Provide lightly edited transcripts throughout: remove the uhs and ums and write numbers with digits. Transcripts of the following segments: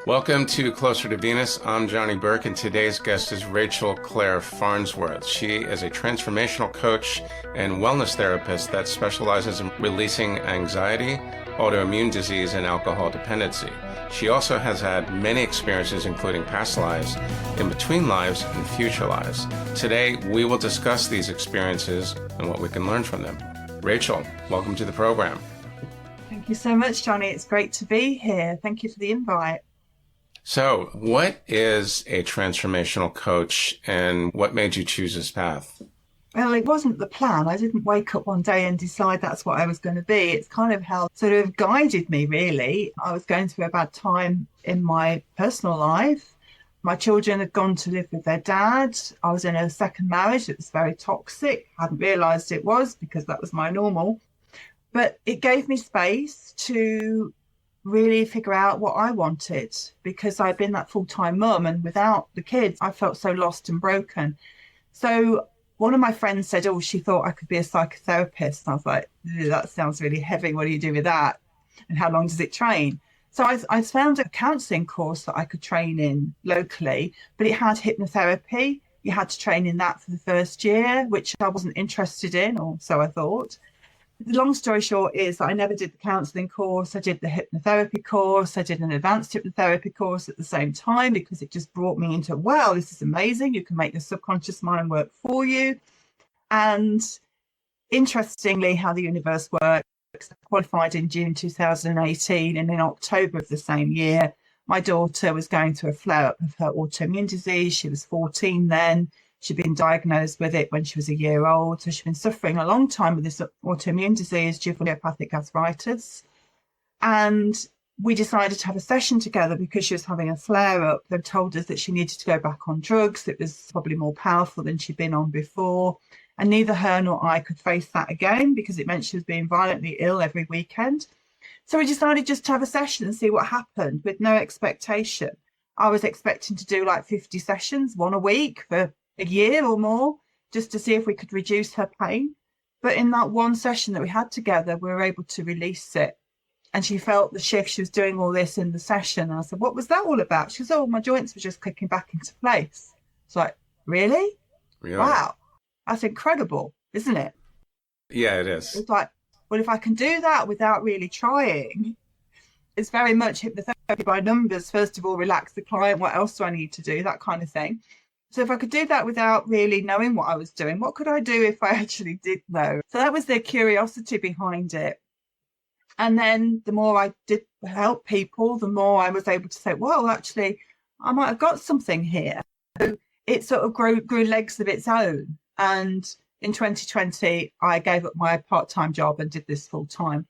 Welcome to Closer to Venus. I'm Johnny Burke, and today's guest is Rachel Claire Farnsworth. She is a transformational coach and wellness therapist that specializes in releasing anxiety, autoimmune disease, and alcohol dependency. She also has had many experiences, including past lives, in between lives, and future lives. Today, we will discuss these experiences and what we can learn from them. Rachel, welcome to the program. Thank you so much, Johnny. It's great to be here. Thank you for the invite. So, what is a transformational coach, and what made you choose this path? Well, it wasn't the plan. I didn't wake up one day and decide that's what I was going to be. It's kind of how sort of guided me, really. I was going through a bad time in my personal life. My children had gone to live with their dad. I was in a second marriage that was very toxic. I hadn't realised it was because that was my normal. But it gave me space to really figure out what I wanted, because I'd been that full-time mum, and without the kids, I felt so lost and broken. So one of my friends said, oh, she thought I could be a psychotherapist. And I was like, that sounds really heavy. What do you do with that? And how long does it train? So I found a counselling course that I could train in locally, but it had hypnotherapy. You had to train in that for the first year, which I wasn't interested in, or so I thought. The long story short is that I never did the counselling course. I did the hypnotherapy course. I did an advanced hypnotherapy course at the same time, because it just brought me into, wow, this is amazing. You can make your subconscious mind work for you. And interestingly, how the universe works, I qualified in June 2018, and in October of the same year, my daughter was going through a flare-up of her autoimmune disease. She was 14 then. She'd been diagnosed with it when she was a year old. So she'd been suffering a long time with this autoimmune disease, juvenile idiopathic arthritis. And we decided to have a session together because she was having a flare-up. They told us that she needed to go back on drugs. It was probably more powerful than she'd been on before. And neither her nor I could face that again, because it meant she was being violently ill every weekend. So we decided just to have a session and see what happened, with no expectation. I was expecting to do like 50 sessions, one a week for a year or more, just to see if we could reduce her pain. But in that one session that we had together, we were able to release it. And she felt the shift. She was doing all this in the session. And I said, what was that all about? She said, oh, my joints were just clicking back into place. It's like, really? Wow. That's incredible, isn't it? Yeah, it is. It's like, well, if I can do that without really trying, it's very much hypnotherapy by numbers. First of all, relax the client. What else do I need to do? That kind of thing. So if I could do that without really knowing what I was doing, what could I do if I actually did know? So that was the curiosity behind it. And then the more I did help people, the more I was able to say, well, actually, I might have got something here. So it sort of grew legs of its own. And in 2020, I gave up my part-time job and did this full-time,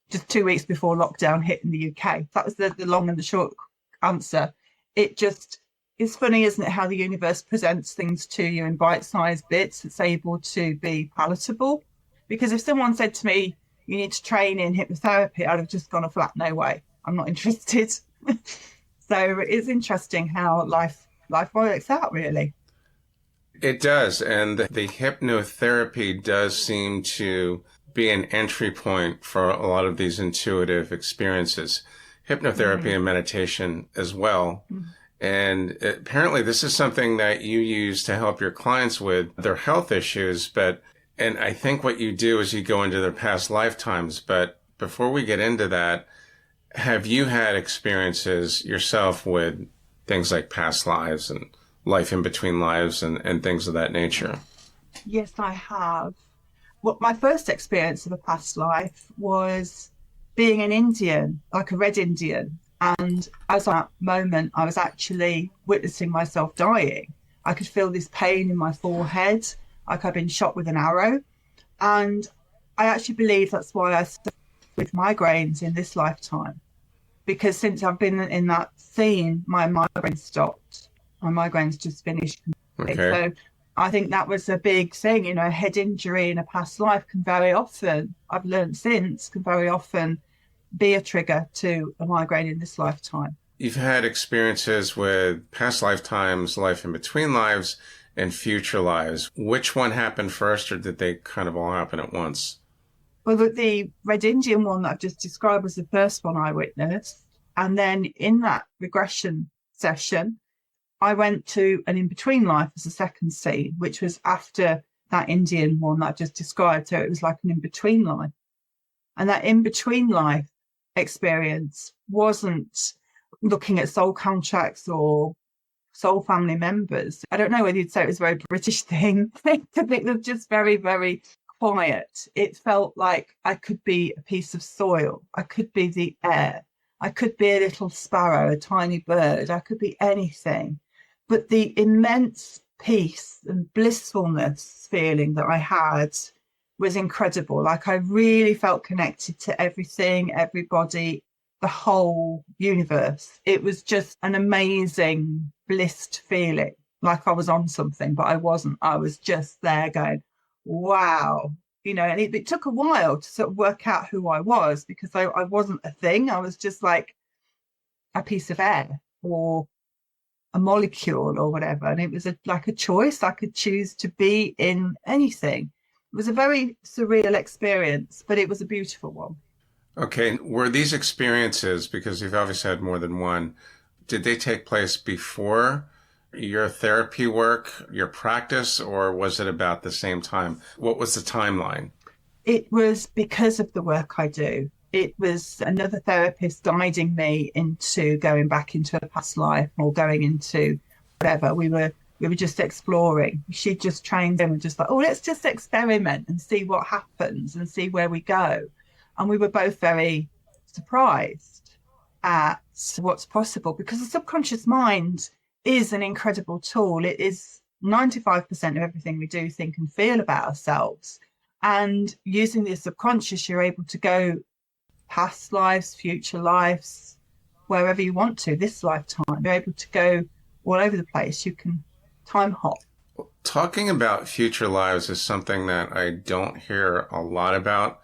just 2 weeks before lockdown hit in the UK. That was the long and the short answer. It's funny, isn't it, how the universe presents things to you in bite-sized bits that's able to be palatable. Because if someone said to me, you need to train in hypnotherapy, I'd have just gone a flat no way. I'm not interested. So it's interesting how life works out, really. It does. And the hypnotherapy does seem to be an entry point for a lot of these intuitive experiences. Hypnotherapy and meditation as well. And apparently this is something that you use to help your clients with their health issues. And I think what you do is you go into their past lifetimes. But before we get into that, have you had experiences yourself with things like past lives and life in between lives and things of that nature? Yes, I have. Well, my first experience of a past life was being an Indian, like a red Indian. And as that moment, I was actually witnessing myself dying. I could feel this pain in my forehead, like I'd been shot with an arrow. And I actually believe that's why I suffer with migraines in this lifetime. Because since I've been in that scene, my migraines stopped. My migraines just finished. Okay. So I think that was a big thing. A head injury in a past life can very often, I've learned since, can very often be a trigger to a migraine in this lifetime. You've had experiences with past lifetimes, life in between lives, and future lives. Which one happened first, or did they kind of all happen at once? Well, the Red Indian one that I've just described was the first one I witnessed. And then in that regression session, I went to an in-between life as a second scene, which was after that Indian one that I just described. So it was like an in-between life. And that in-between life experience wasn't looking at soul contracts or soul family members. I don't know whether you'd say it was a very British thing. I think it was just very, very quiet. It felt like I could be a piece of soil. I could be the air. I could be a little sparrow, a tiny bird. I could be anything. But the immense peace and blissfulness feeling that I had was incredible. Like I really felt connected to everything, everybody, the whole universe. It was just an amazing, blissed feeling, like I was on something, but I wasn't. I was just there going, wow. You know, and it took a while to sort of work out who I was, because I wasn't a thing. I was just like a piece of air or a molecule or whatever. And it was like a choice. I could choose to be in anything. It was a very surreal experience, but it was a beautiful one. Okay. Were these experiences, because you've obviously had more than one, did they take place before your therapy work, your practice, or was it about the same time? What was the timeline? It was because of the work I do. It was another therapist guiding me into going back into a past life or going into whatever. We were just exploring. She just trained them and just like, oh, let's just experiment and see what happens and see where we go. And we were both very surprised at what's possible, because the subconscious mind is an incredible tool. It is 95% of everything we do, think and feel about ourselves. And using the subconscious, you're able to go past lives, future lives, wherever you want to, this lifetime. You're able to go all over the place. You can time hop. Talking about future lives is something that I don't hear a lot about.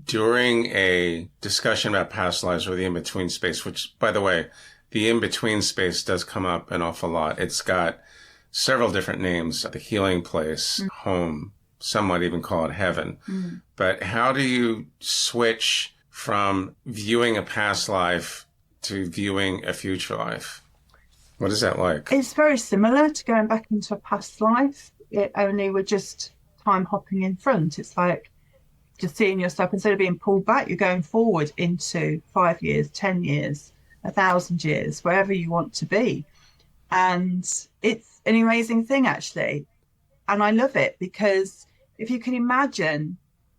During a discussion about past lives or the in-between space, which, by the way, the in-between space does come up an awful lot. It's got several different names: the healing place, home, some might even call it heaven. But how do you switch from viewing a past life to viewing a future life? What is that like? It's very similar to going back into a past life. It only we're just time hopping in front. It's like just seeing yourself, instead of being pulled back, you're going forward into 5 years, 10 years, 1,000 years, wherever you want to be. And it's an amazing thing, actually. And I love it, because if you can imagine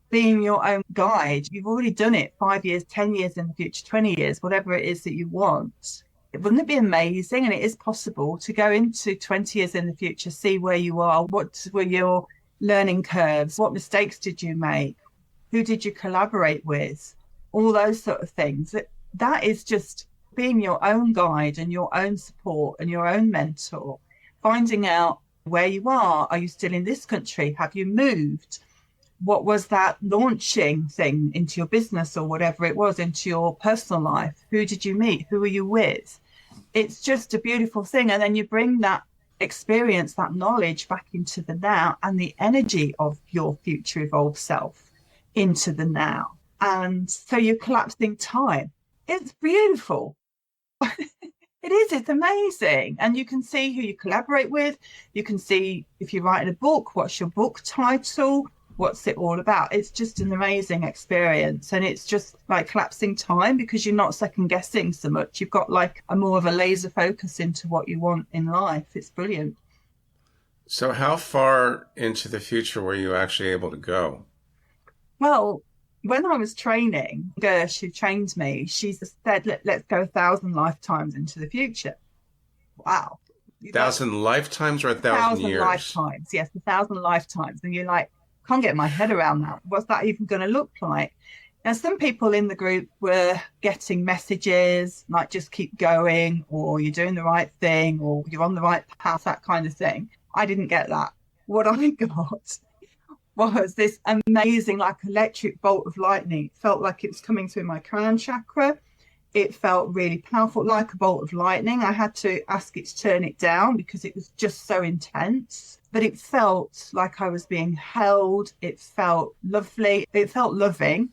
being your own guide, you've already done it 5 years, 10 years in the future, 20 years, whatever it is that you want. Wouldn't it be amazing? And it is possible to go into 20 years in the future, see where you are, what were your learning curves, what mistakes did you make, who did you collaborate with, all those sort of things. That is just being your own guide and your own support and your own mentor, finding out where you are. Are you still in this country? Have you moved? What was that launching thing into your business or whatever it was, into your personal life? Who did you meet? Who were you with? It's just a beautiful thing. And then you bring that experience, that knowledge back into the now, and the energy of your future evolved self into the now. And so you're collapsing time. It's beautiful. It is. It's amazing. And you can see who you collaborate with. You can see, if you're writing a book, what's your book title? What's it all about? It's just an amazing experience. And it's just like collapsing time, because you're not second guessing so much. You've got like a more of a laser focus into what you want in life. It's brilliant. So how far into the future were you actually able to go? Well, when I was training, Gersh, who trained me, she said, let's go 1,000 lifetimes into the future. Wow. 1,000 lifetimes or 1,000 years? 1,000 lifetimes, yes, 1,000 lifetimes. And you're like, can't get my head around that. What's that even going to look like? Now, some people in the group were getting messages like, just keep going, or you're doing the right thing, or you're on the right path, that kind of thing. I didn't get that. What I got was this amazing, like, electric bolt of lightning. It felt like it was coming through my crown chakra. It felt really powerful, like a bolt of lightning. I had to ask it to turn it down because it was just so intense. But it felt like I was being held. It felt lovely. It felt loving.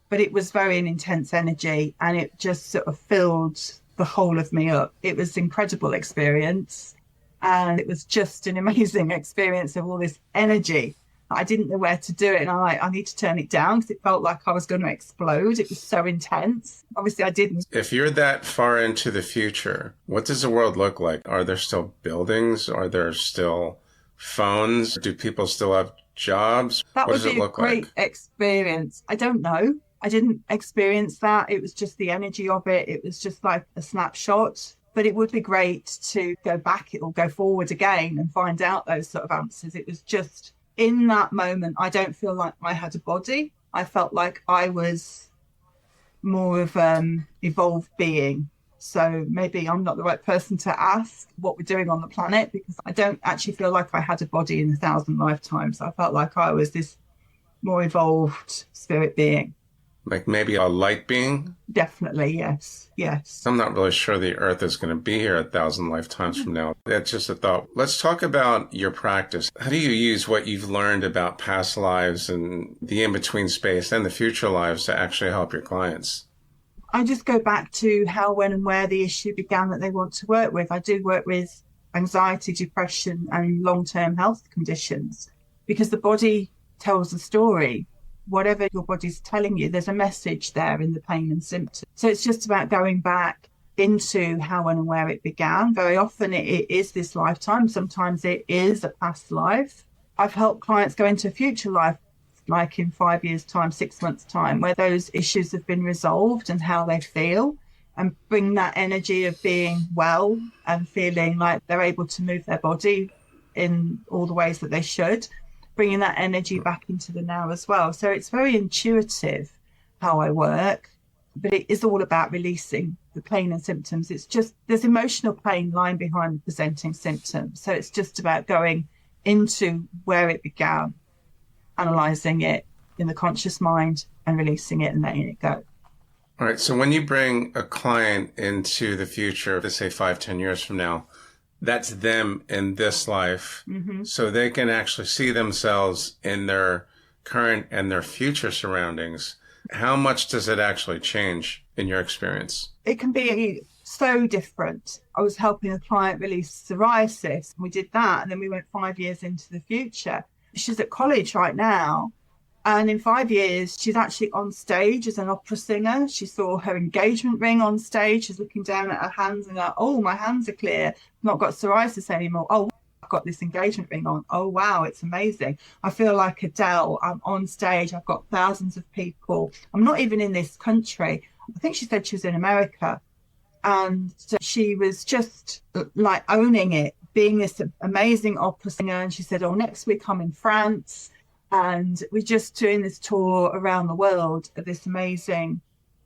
but it was very an intense energy, and it just sort of filled the whole of me up. It was an incredible experience, and it was just an amazing experience of all this energy. I didn't know where to do it, and I need to turn it down because it felt like I was going to explode. It was so intense. Obviously, I didn't. If you're that far into the future, what does the world look like? Are there still buildings? Are there still phones? Do people still have jobs? That what would does be it a look great like? experience. I don't know. I didn't experience that. It was just the energy of it. It was just like a snapshot. But it would be great to go back or go forward again and find out those sort of answers. It was just in that moment, I don't feel like I had a body. I felt like I was more of an evolved being. So maybe I'm not the right person to ask what we're doing on the planet, because I don't actually feel like I had a body in 1,000 lifetimes. I felt like I was this more evolved spirit being. Like maybe a light being? Definitely, yes. Yes. I'm not really sure the Earth is going to be here 1,000 lifetimes from now. That's just a thought. Let's talk about your practice. How do you use what you've learned about past lives and the in-between space and the future lives to actually help your clients? I just go back to how, when, and where the issue began that they want to work with. I do work with anxiety, depression, and long-term health conditions, because the body tells the story. Whatever your body's telling you, there's a message there in the pain and symptoms. So it's just about going back into how and where it began. Very often it is this lifetime. Sometimes it is a past life. I've helped clients go into a future life, like in 5 years' time, 6 months' time, where those issues have been resolved and how they feel, and bring that energy of being well and feeling like they're able to move their body in all the ways that they should, bringing that energy back into the now as well. So it's very intuitive how I work, but it is all about releasing the pain and symptoms. It's just, there's emotional pain lying behind the presenting symptoms. So it's just about going into where it began, analysing it in the conscious mind and releasing it and letting it go. All right. So when you bring a client into the future, let's say 5-10 years from now, that's them in this life. Mm-hmm. So they can actually see themselves in their current and their future surroundings. How much does it actually change in your experience? It can be so different. I was helping a client release psoriasis. We did that, and then we went 5 years into the future. She's at college right now, and in 5 years, she's actually on stage as an opera singer. She saw her engagement ring on stage. She's looking down at her hands and like, oh, my hands are clear. I've not got psoriasis anymore. Oh, I've got this engagement ring on. Oh, wow, it's amazing. I feel like Adele. I'm on stage. I've got thousands of people. I'm not even in this country. I think she said she was in America. And so she was just like owning it, being this amazing opera singer. And she said, oh, next week I'm in France. And we're just doing this tour around the world of this amazing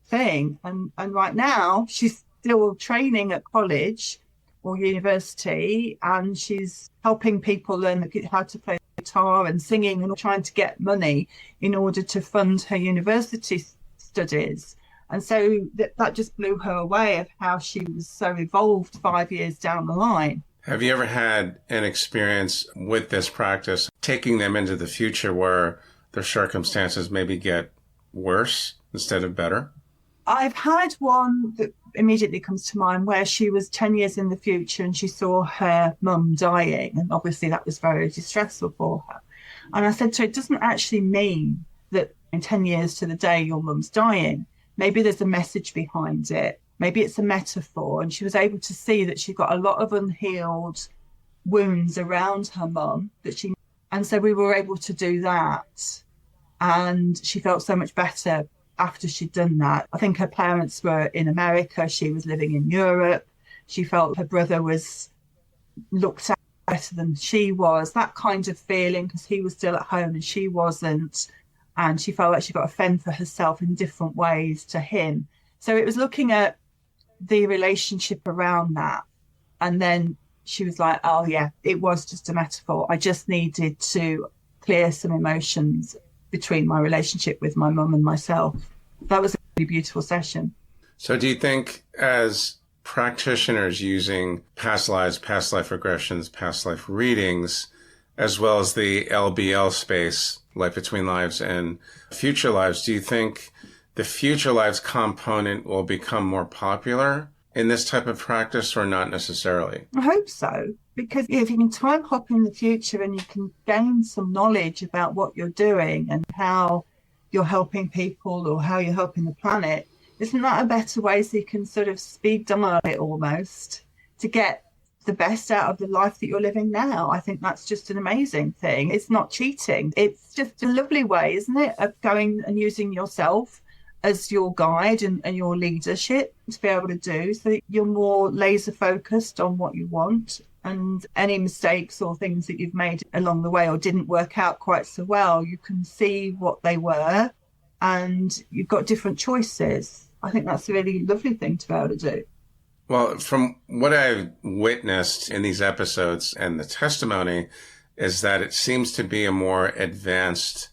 thing. And right now she's still training at college or university, and she's helping people learn how to play guitar and singing, and trying to get money in order to fund her university studies. And so that just blew her away of how she was so evolved 5 years down the line. Have you ever had an experience with this practice, taking them into the future where their circumstances maybe get worse instead of better? I've had one that immediately comes to mind where she was 10 years in the future and she saw her mum dying. And obviously that was very distressful for her. And I said to her, it doesn't actually mean that in 10 years to the day your mum's dying. Maybe there's a message behind it. Maybe it's a metaphor. And she was able to see that she got a lot of unhealed wounds around her mum and so we were able to do that. And she felt so much better after she'd done that. I think her parents were in America. She was living in Europe. She felt her brother was looked at better than she was, that kind of feeling, because he was still at home and she wasn't. And she felt like she got to fend for herself in different ways to him. So it was looking at the relationship around that. And then she was like, oh yeah, it was just a metaphor. I just needed to clear some emotions between my relationship with my mum and myself. That was a really beautiful session. So do you think, as practitioners using past lives, past life regressions, past life readings, as well as the LBL space, life between lives and future lives, do you think the future lives component will become more popular in this type of practice, or not necessarily? I hope so, because if you can time hop in the future and you can gain some knowledge about what you're doing and how you're helping people or how you're helping the planet, isn't that a better way so you can sort of speed dial it almost to get the best out of the life that you're living now? I think that's just an amazing thing. It's not cheating. It's just a lovely way, isn't it, of going and using yourself as your guide and your leadership to be able to do so that you're more laser focused on what you want, and any mistakes or things that you've made along the way or didn't work out quite so well, you can see what they were and you've got different choices. I think that's a really lovely thing to be able to do. Well, from what I've witnessed in these episodes and the testimony is that it seems to be a more advanced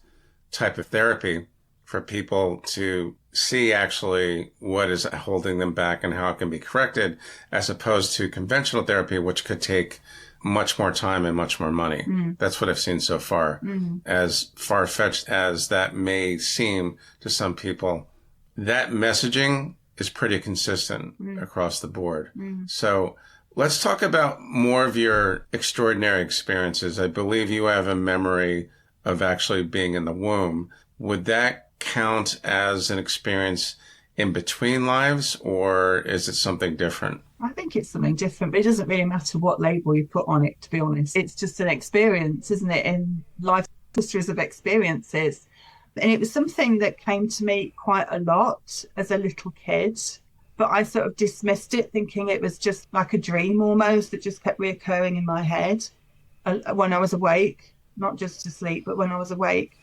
type of therapy for people to see actually what is holding them back and how it can be corrected, as opposed to conventional therapy, which could take much more time and much more money. That's what I've seen so far. As far-fetched as that may seem to some people, that messaging is pretty consistent across the board. So let's talk about more of your extraordinary experiences. I believe you have a memory of actually being in the womb. Would that count as an experience in between lives, or is it something different? I think it's something different, but it doesn't really matter what label you put on it, to be honest. It's just an experience, isn't it, in life histories of experiences. And it was something that came to me quite a lot as a little kid, but I sort of dismissed it, thinking it was just like a dream almost that just kept reoccurring in my head when I was awake, not just asleep, but when I was awake.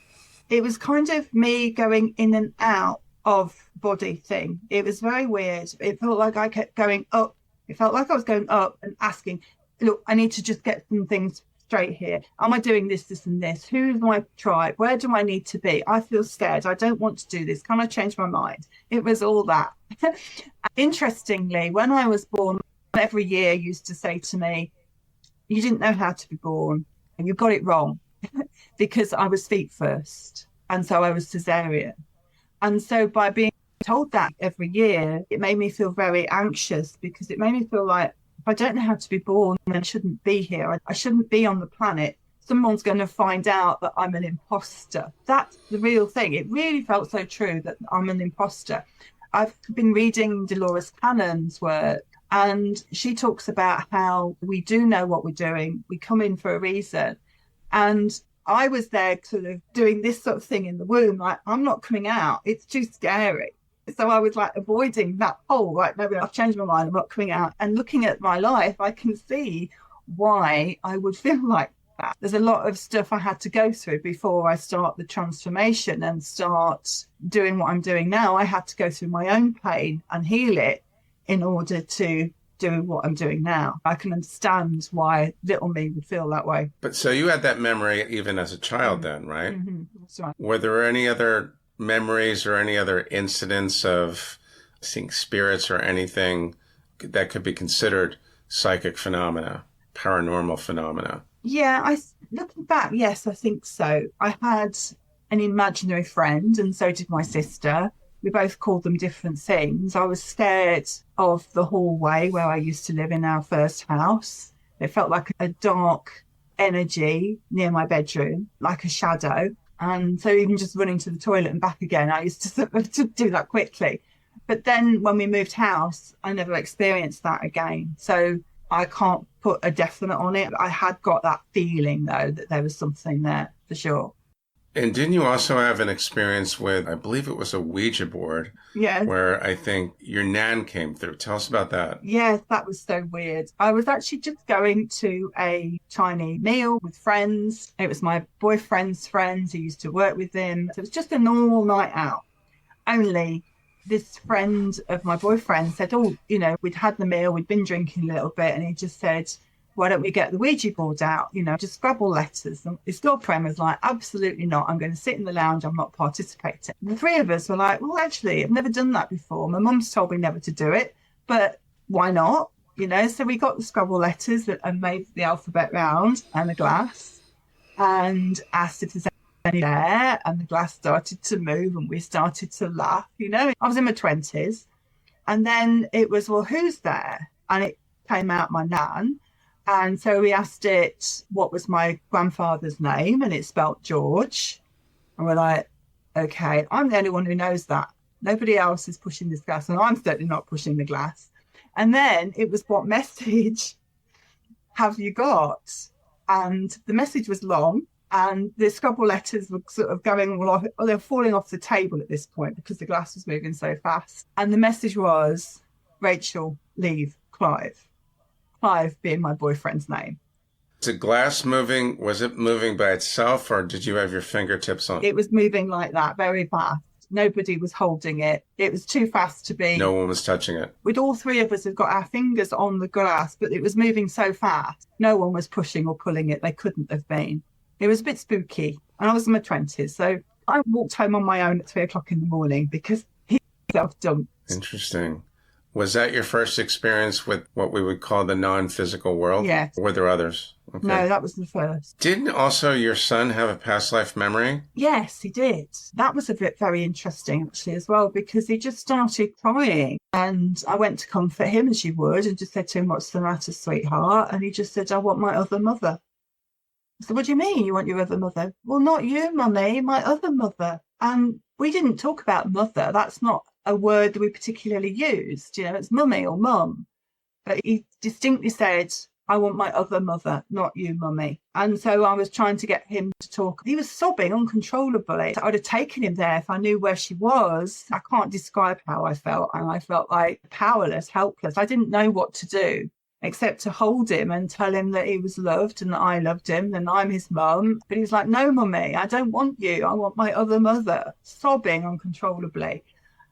It was kind of me going in and out of body thing. It was very weird. It felt like I kept going up. It felt like I was going up and asking, look, I need to just get some things straight here. Am I doing this, this and this? Who's my tribe? Where do I need to be? I feel scared. I don't want to do this. Can I change my mind? It was all that. Interestingly, when I was born, every year used to say to me, you didn't know how to be born and you got it wrong. Because I was feet first, and so I was cesarean. And so by being told that every year, it made me feel very anxious, because it made me feel like if I don't know how to be born, then I shouldn't be here. I shouldn't be on the planet. Someone's going to find out that I'm an imposter. That's the real thing. It really felt so true that I'm an imposter. I've been reading Dolores Cannon's work, and she talks about how we do know what we're doing. We come in for a reason. And I was there sort of doing this sort of thing in the womb, like, I'm not coming out. It's too scary. So I was like avoiding that whole, like, no, I've changed my mind. I'm not coming out. And looking at my life, I can see why I would feel like that. There's a lot of stuff I had to go through before I start the transformation and start doing what I'm doing now. I had to go through my own pain and heal it in order to do what I'm doing now. I can understand why little me would feel that way. But so you had that memory even as a child then, right? That's right. Were there any other memories or any other incidents of seeing spirits or anything that could be considered psychic phenomena, paranormal phenomena? Yeah, looking back, yes, I think so. I had an imaginary friend, and so did my sister. We both called them different things. I was scared of the hallway where I used to live in our first house. It felt like a dark energy near my bedroom, like a shadow. And so even just running to the toilet and back again, I used to sort of to do that quickly. But then when we moved house, I never experienced that again. So I can't put a definite on it. I had got that feeling, though, that there was something there for sure. And didn't you also have an experience with, I believe it was a Ouija board, where I think your nan came through. Tell us about that. Yes, that was so weird. I was actually just going to a Chinese meal with friends. It was my boyfriend's friends who used to work with him. So it was just a normal night out. Only this friend of my boyfriend said, we'd had the meal, we'd been drinking a little bit, and he just said, why don't we get the Ouija board out, just scrabble letters. And his girlfriend was like, absolutely not. I'm going to sit in the lounge. I'm not participating. And the three of us were like, well, actually, I've never done that before. My mum's told me never to do it, but why not? So we got the scrabble letters and made the alphabet round and a glass and asked if there's there, and the glass started to move and we started to laugh. I was in my 20s. And then it was, well, who's there? And it came out my nan. And so we asked it what was my grandfather's name, and it spelt George. And we're like, okay, I'm the only one who knows that. Nobody else is pushing this glass, and I'm certainly not pushing the glass. And then it was, what message have you got? And the message was long, and the scribble letters were sort of going all off. They were falling off the table at this point because the glass was moving so fast. And the message was, Rachel, leave Clive. Clive being my boyfriend's name. Is the glass moving? Was it moving by itself, or did you have your fingertips on it? It was moving like that, very fast. Nobody was holding it. It was too fast to be. No one was touching it. With all three of us have got our fingers on the glass, but it was moving so fast. No one was pushing or pulling it. They couldn't have been. It was a bit spooky. And I was in my 20s. So I walked home on my own at 3:00 in the morning because he self-dumped. Interesting. Was that your first experience with what we would call the non-physical world? Yes. Or were there others? Okay. No, that was the first. Didn't also your son have a past life memory? Yes, he did. That was a bit very interesting, actually, as well, because he just started crying. And I went to comfort him, as you would, and just said to him, what's the matter, sweetheart? And he just said, I want my other mother. I said, what do you mean you want your other mother? Well, not you, Mummy, my other mother. And we didn't talk about mother. That's not a word that we particularly used. It's mummy or mum. But he distinctly said, I want my other mother, not you, Mummy. And so I was trying to get him to talk. He was sobbing uncontrollably. I'd have taken him there if I knew where she was. I can't describe how I felt. And I felt like powerless, helpless. I didn't know what to do except to hold him and tell him that he was loved and that I loved him and I'm his mum. But he was like, no, Mummy, I don't want you. I want my other mother, sobbing uncontrollably.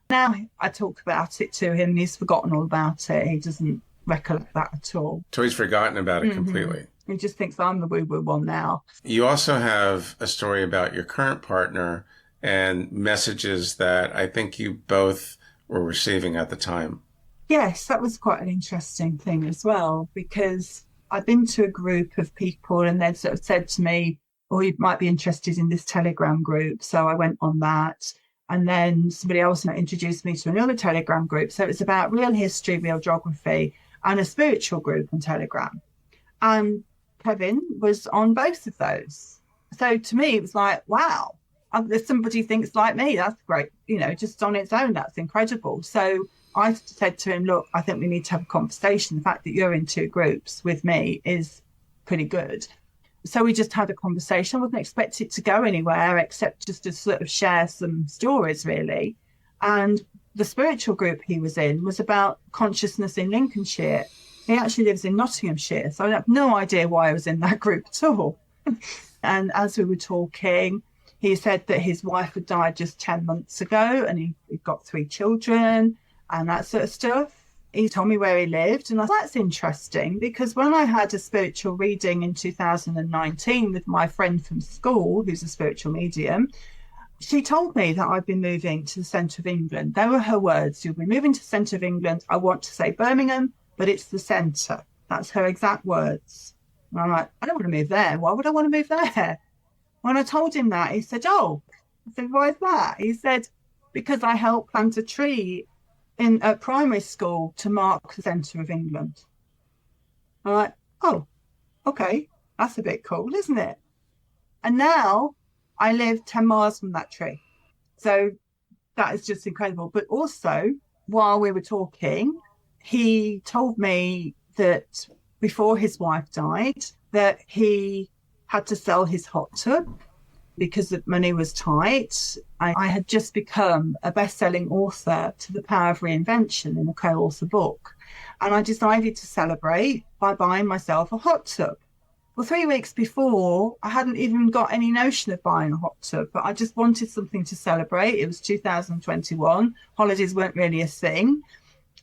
Now I talk about it to him and he's forgotten all about it. He doesn't recollect that at all. So he's forgotten about it completely. He just thinks I'm the woo-woo one now. You also have a story about your current partner and messages that I think you both were receiving at the time. Yes, that was quite an interesting thing as well, because I've been to a group of people and they'd sort of said to me, oh, you might be interested in this Telegram group. So I went on that. And then somebody else introduced me to another Telegram group. So it's about real history, real geography, and a spiritual group on Telegram. And Kevin was on both of those. So to me, it was like, wow, if somebody thinks like me, that's great. Just on its own, that's incredible. So I said to him, look, I think we need to have a conversation. The fact that you're in two groups with me is pretty good. So we just had a conversation. I wasn't expected to go anywhere except just to sort of share some stories, really. And the spiritual group he was in was about consciousness in Lincolnshire. He actually lives in Nottinghamshire, so I have no idea why I was in that group at all. And as we were talking, he said that his wife had died just 10 months ago and he'd got 3 children and that sort of stuff. He told me where he lived, and I thought that's interesting because when I had a spiritual reading in 2019 with my friend from school, who's a spiritual medium, she told me that I'd be moving to the centre of England. They were her words. You'll be moving to the centre of England. I want to say Birmingham, but it's the centre. That's her exact words. And I'm like, I don't want to move there. Why would I want to move there? When I told him that, he said, oh. I said, why is that? He said, because I helped plant a tree in a primary school to mark the centre of England. I'm like, oh, okay, that's a bit cool, isn't it? And now I live 10 miles from that tree. So that is just incredible. But also, while we were talking, he told me that before his wife died, that he had to sell his hot tub because the money was tight. I had just become a best-selling author to the power of reinvention in a co-author book. And I decided to celebrate by buying myself a hot tub. Well, 3 weeks before, I hadn't even got any notion of buying a hot tub, but I just wanted something to celebrate. It was 2021. Holidays weren't really a thing.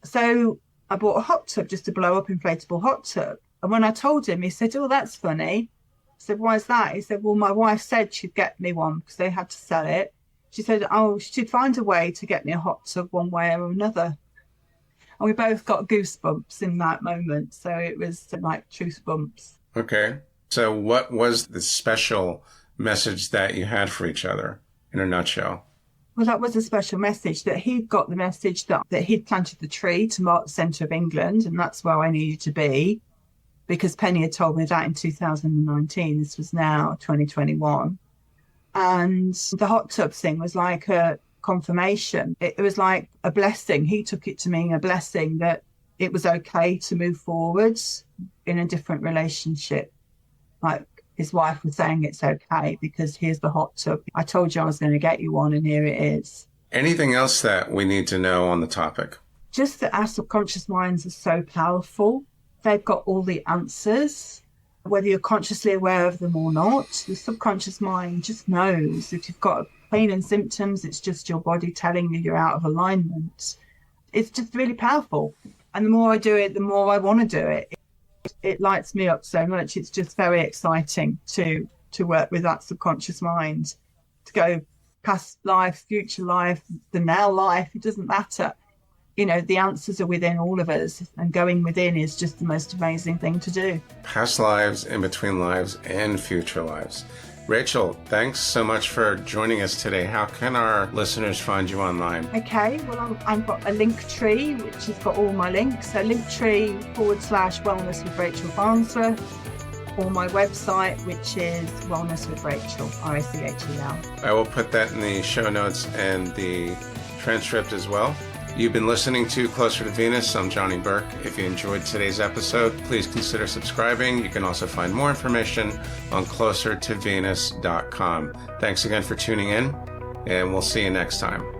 So I bought a hot tub, just a blow-up inflatable hot tub. And when I told him, he said, oh, that's funny. I said, why is that? He said, well, my wife said she'd get me one because they had to sell it. She said, oh, she'd find a way to get me a hot tub one way or another. And we both got goosebumps in that moment. So it was like truth bumps. Okay. So what was the special message that you had for each other in a nutshell? Well, that was a special message, that he'd got the message that he'd planted the tree to mark the centre of England, and that's where I needed to be, because Penny had told me that in 2019. This was now 2021. And the hot tub thing was like a confirmation. It was like a blessing. He took it to mean a blessing that it was okay to move forwards in a different relationship. Like his wife was saying it's okay because here's the hot tub. I told you I was going to get you one, and here it is. Anything else that we need to know on the topic? Just that our subconscious minds are so powerful. They've got all the answers, whether you're consciously aware of them or not. The subconscious mind just knows if you've got pain and symptoms, it's just your body telling you you're out of alignment. It's just really powerful. And the more I do it, the more I want to do it. It lights me up so much. It's just very exciting to work with that subconscious mind, to go past life, future life, the now life. It doesn't matter. You know, the answers are within all of us, and going within is just the most amazing thing to do. Past lives, in between lives, and future lives. Rachel, thanks so much for joining us today. How can our listeners find you online? Okay, well, I've got a link tree, which has got all my links. So linktree/wellness with Rachel Farnsworth, or my website, which is Wellness with Rachel, RACHEL. I will put that in the show notes and the transcript as well. You've been listening to Closer to Venus. I'm Johnny Burke. If you enjoyed today's episode, please consider subscribing. You can also find more information on closertovenus.com. Thanks again for tuning in, and we'll see you next time.